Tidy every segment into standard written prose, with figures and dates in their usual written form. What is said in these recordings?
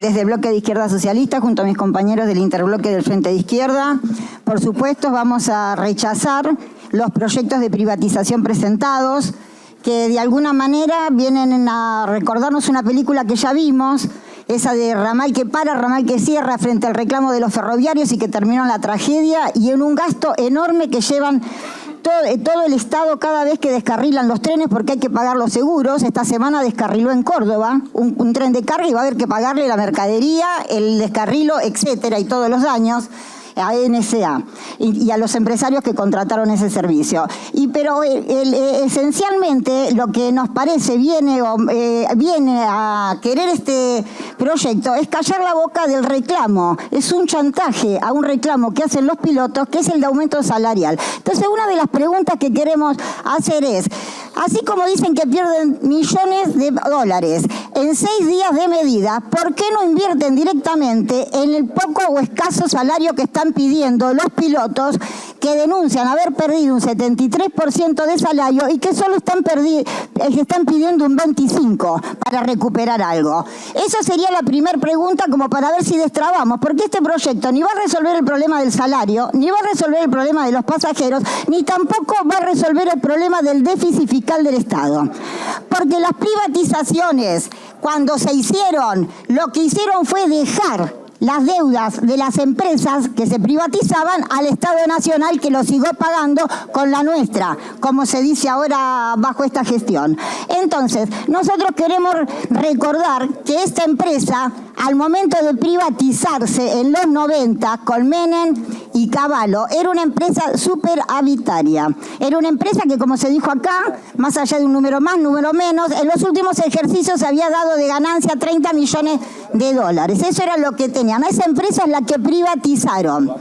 Desde el bloque de Izquierda Socialista, junto a mis compañeros del interbloque del Frente de Izquierda, por supuesto vamos a rechazar los proyectos de privatización presentados, que de alguna manera vienen a recordarnos una película que ya vimos, esa de ramal que para, ramal que cierra, frente al reclamo de los ferroviarios y que terminó en la tragedia y en un gasto enorme que llevan todo el Estado cada vez que descarrilan los trenes porque hay que pagar los seguros. Esta semana descarriló en Córdoba un tren de carga y va a haber que pagarle la mercadería, el descarrilo, etcétera, y todos los años a NSA y a los empresarios que contrataron ese servicio. Pero esencialmente lo que nos parece viene a querer este proyecto es callar la boca del reclamo. Es un chantaje a un reclamo que hacen los pilotos, que es el de aumento salarial. Entonces, una de las preguntas que queremos hacer es, así como dicen que pierden millones de dólares en 6 días de medida, ¿por qué no invierten directamente en el poco o escaso salario que están pidiendo los pilotos, que denuncian haber perdido un 73% de salario y que solo están pidiendo un 25% para recuperar algo? Esa sería la primera pregunta, como para ver si destrabamos, porque este proyecto ni va a resolver el problema del salario, ni va a resolver el problema de los pasajeros, ni tampoco va a resolver el problema del déficit fiscal del Estado. Porque las privatizaciones, cuando se hicieron, lo que hicieron fue dejar las deudas de las empresas que se privatizaban al Estado Nacional, que lo siguió pagando con la nuestra, como se dice ahora bajo esta gestión. Entonces, nosotros queremos recordar que esta empresa, al momento de privatizarse en los 90, con Menem y Cavallo, era una empresa superavitaria. Era una empresa que, como se dijo acá, más allá de un número más, número menos, en los últimos ejercicios se había dado de ganancia 30 millones de dólares. Eso era lo que tenían. Esa empresa es la que privatizaron.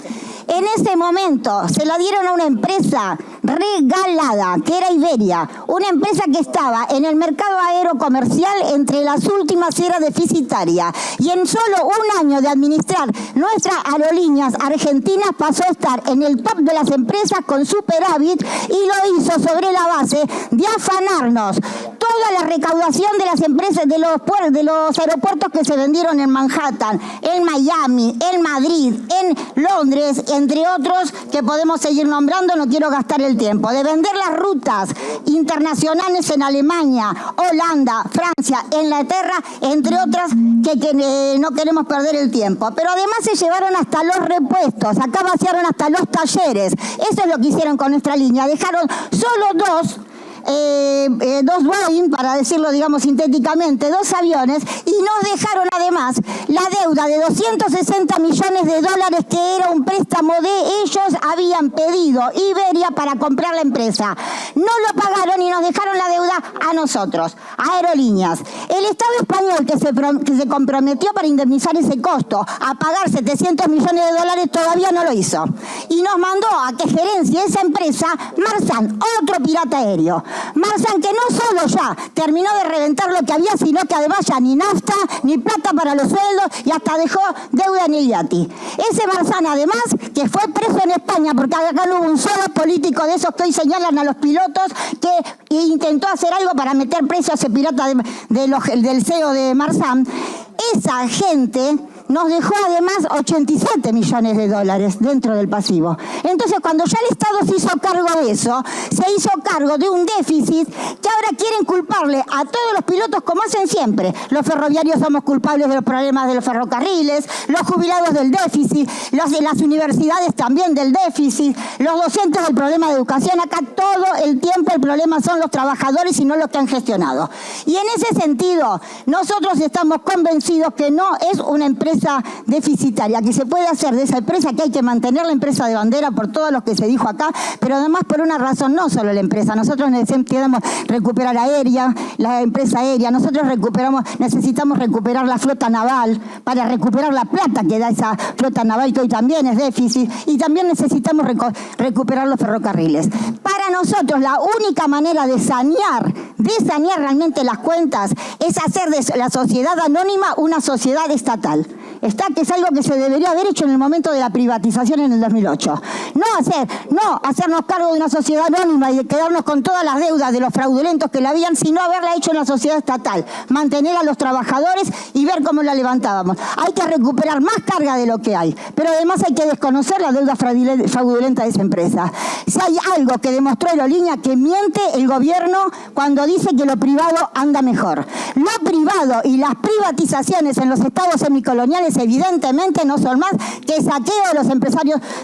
En ese momento se la dieron a una empresa regalada, que era Iberia, una empresa que estaba en el mercado aerocomercial entre las últimas y era deficitaria. Y en solo un año de administrar nuestras aerolíneas argentinas pasó a estar en el top de las empresas con superávit, y lo hizo sobre la base de afanarnos toda la recaudación de las empresas, de los aeropuertos que se vendieron en Manhattan, en Miami, en Madrid, en Londres, entre otros que podemos seguir nombrando, no quiero gastar el tiempo, de vender las rutas internacionales en Alemania, Holanda, Francia, Inglaterra, entre otras que no queremos perder el tiempo. Pero además se llevaron hasta los repuestos, acá vaciaron hasta los talleres. Eso es lo que hicieron con nuestra línea, dejaron solo dos Boeing, para decirlo, digamos, sintéticamente, 2 aviones, y nos dejaron además la deuda de 260 millones de dólares, que era un préstamo de ellos, habían pedido Iberia para comprar la empresa. No lo pagaron y nos dejaron la deuda a nosotros, a Aerolíneas. El Estado español, que se comprometió para indemnizar ese costo a pagar 700 millones de dólares, todavía no lo hizo. Y nos mandó a que gerencie esa empresa Marzán, otro pirata aéreo. Marzán, que no solo ya terminó de reventar lo que había, sino que además ya ni nafta, ni plata para los sueldos, y hasta dejó deuda en el yati. Ese Marzán, además, que fue preso en España, porque acá no hubo un solo político de esos que hoy señalan a los pilotos que intentó hacer algo para meter preso a ese pirata del CEO de Marzán. Esa gente nos dejó además 87 millones de dólares dentro del pasivo. Entonces, cuando ya el Estado se hizo cargo de eso, se hizo cargo de un déficit que ahora quieren culparle a todos los pilotos, como hacen siempre. Los ferroviarios somos culpables de los problemas de los ferrocarriles, los jubilados del déficit, los de las universidades también del déficit, los docentes del problema de educación. Acá todo el tiempo el problema son los trabajadores y no los que han gestionado. Y en ese sentido, nosotros estamos convencidos que no es una empresa deficitaria, que se puede hacer de esa empresa, que hay que mantener la empresa de bandera por todo lo que se dijo acá, pero además por una razón, no solo la empresa. Nosotros necesitamos recuperar la empresa aérea, nosotros necesitamos recuperar la flota naval, para recuperar la plata que da esa flota naval, que hoy también es déficit, y también necesitamos recuperar los ferrocarriles. Para nosotros la única manera de sanear realmente las cuentas es hacer de la sociedad anónima una sociedad estatal. está que es algo que se debería haber hecho en el momento de la privatización en el 2008. No hacernos cargo de una sociedad anónima y de quedarnos con todas las deudas de los fraudulentos que la habían, sino haberla hecho en la sociedad estatal, mantener a los trabajadores y ver cómo la levantábamos. Hay que recuperar más carga de lo que hay, pero además hay que desconocer la deuda fraudulenta de esa empresa. Si hay algo que demostró Aerolínea, que miente el gobierno cuando dice que lo privado anda mejor. Lo privado y las privatizaciones en los estados semicoloniales evidentemente no son más que saqueo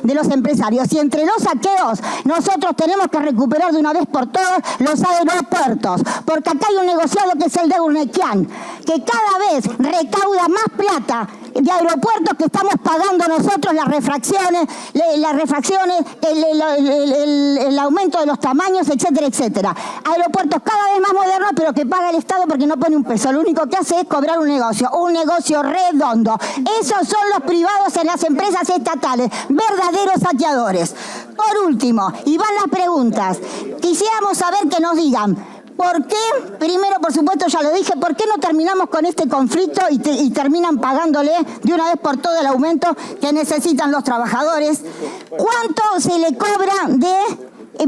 de los empresarios. Y entre los saqueos nosotros tenemos que recuperar de una vez por todas los aeropuertos, porque acá hay un negociado que es el de Urnequian, que cada vez recauda más plata de aeropuertos que estamos pagando nosotros, las refracciones, el aumento de los tamaños, etcétera, etcétera. Aeropuertos cada vez más modernos, pero que paga el Estado porque no pone un peso. Lo único que hace es cobrar un negocio redondo. Esos son los privados en las empresas estatales, verdaderos saqueadores. Por último, y van las preguntas, quisiéramos saber que nos digan, ¿por qué? Primero, por supuesto, ya lo dije, ¿por qué no terminamos con este conflicto y terminan pagándole de una vez por todo el aumento que necesitan los trabajadores? ¿Cuánto se le cobra de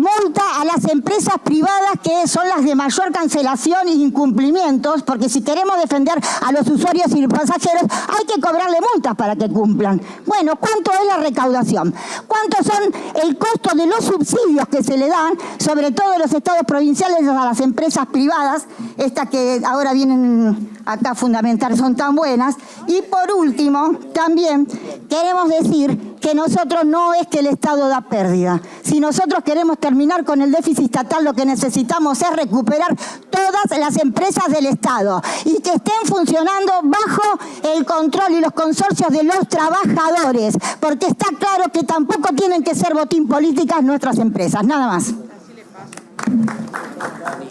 multa a las empresas privadas que son las de mayor cancelación e incumplimientos? Porque si queremos defender a los usuarios y pasajeros, hay que cobrarle multas para que cumplan. Bueno, ¿cuánto es la recaudación? ¿Cuántos son el costo de los subsidios que se le dan, sobre todo en los estados provinciales, a las empresas privadas, estas que ahora vienen acá a fundamentar, son tan buenas? Y por último, también queremos decir que nosotros no es que el Estado da pérdida. Si nosotros queremos terminar con el déficit estatal, lo que necesitamos es recuperar todas las empresas del Estado y que estén funcionando bajo el control y los consorcios de los trabajadores, porque está claro que tampoco tienen que ser botín políticas nuestras empresas. Nada más.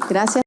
Gracias.